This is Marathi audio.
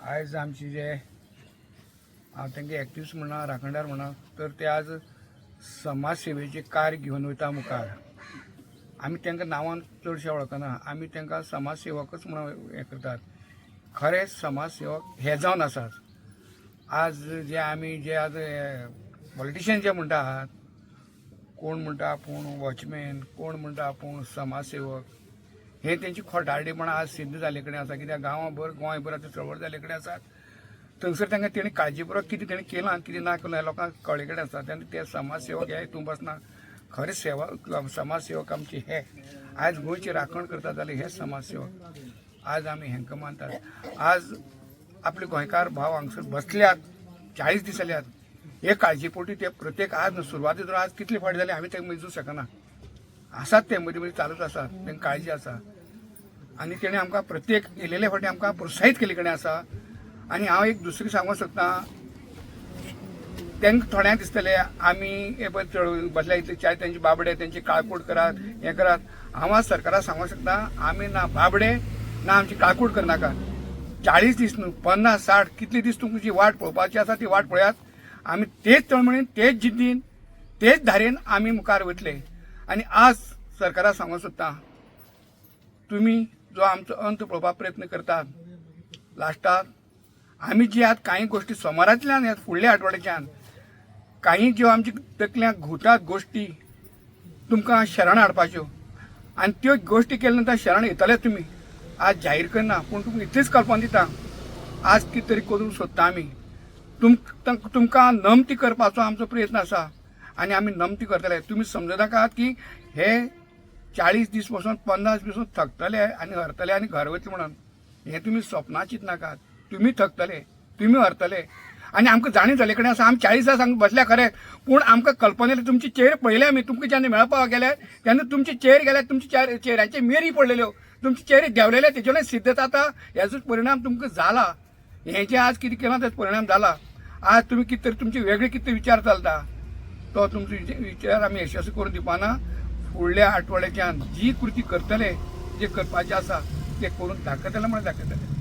आयज आमचे जे हांव तांकां एक्टिव्हिस्ट म्हणा राखणदार म्हणा तर ते आज समाज सेवेचे कार्य घेवन वयता मुखार. आमी तांकां नांवान चडशे वळखना, आमी तांकां समाज सेवकच म्हणून हें करतात. खरे समाज सेवक हे जावन आसात. आज जे आमी जे आज पॉलिटिशियन जे म्हणटात, कोण म्हणटा आपूण वॉचमॅन, कोण म्हणटा आपूण समाज सेवक, हे तेंची खोटारडेपणां आज सिद्ध जाले कडेन आसा. कित्याक गांवाभर गोंयभर आतां चळवळ जाले कडेन आसात. थंयसर तांकां तेणी काळजीपुरवक कितें तेणी केलां कितें ना केलां हें लोकांक कळ्ळे कडेन आसा. तेन्ना ते समाज सेवक हे हितून बसना. खरे सेवा समाज सेवक आमचे हे आज गोंयची राखण करता जाल्यार हे समाज सेवक. आज आमी हेंकां मानतात. आज आपले गोंयकार भाव हांगसर बसल्यात, 40 दीस जाल्यात. हे काळजीपोटी ते प्रत्येक आज सुरवातेचो आज कितले फावट जाले आमी तांकां मेजूंक शकना. आसात ते मदीं मदीं चालूच आसा, तांकां काळजी आसा. आनी तेणें आमकां प्रत्येक येयलेले फावटी आमकां प्रोत्साहीत केले कडेन आसा. आनी हांव एक दुसरी सांगूंक सोदतां, तांकां थोड्यांक दिसतलें आमी हे पळय चळवळी बसल्या इतले चार तेंचे बाबडे तेंची काळकूट करात हें करात. हांव आज सरकाराक सांगूंक शकता, आमी ना बाबडे ना आमची काळकूट करनाका. 40 दीस न्हू 50-60 कितले दीस तुमची वाट पळोवपाची आसा ती वाट पळयात. आमी तेच तळमळीन तेच जिद्दीन तेच धारेन आमी मुखार वतले. आनी आज सरकाराक सांगूंक सोदतां, तुमी जो आमचो अंत पळोवपाक प्रयत्न करतात, लास्टाक आमी जी आज कांय गोश्टी सोमारांतल्यान फुडल्या आठवड्याच्यान कांय ज्यो आमच्या तकल्यांक घुंवतात गोश्टी तुमकां शरण हाडपाच्यो आनी त्यो गोश्टी केले नंतर शरण येतले तुमी. आज जाहीर करना पूण तुमकां इतलीच कल्पना दिता, आज कितें तरी करूंक सोदता आमी. तुमकां नमती करपाचो आमचो प्रयत्न आसा आनी आमी नमती करतले. तुमी समजूं नाकात की हे 40 दीस पासून 50 दीस पासून थकतले आनी हरतले आनी घर वतले म्हणून हें तुमी सपना चिंतनाकात. तुमी थकतले, तुमी हरतले. आनी आमकां जाणीव जाले कडेन आसा आमी 40 दीस हांगा बसल्या खरे, पूण आमकां कल्पना येयली तुमचे चेहरे पळयले आमी. तुमकां जेन्ना मेळपाक गेले तेन्ना तुमचे चेहरे गेले, तुमच्या चेहऱ्यांचे मेरी पडलेल्यो, तुमचे चेहरे देंवलेले. तेजे सिद्ध जाता हेजो परिणाम तुमकां जाला. हें जें आज कितें केलां तेजो परिणाम जाला. आज तुमी कितें तरी तुमचे वेगळे कितें विचार चलता तो तुमचे विचार आमी यशस्वी करून दिवपाना. फुडल्या आठवड्याच्यान जी कृती करतले, जे करपाचें आसा तें करून दाखयतले म्हण दाखयतले.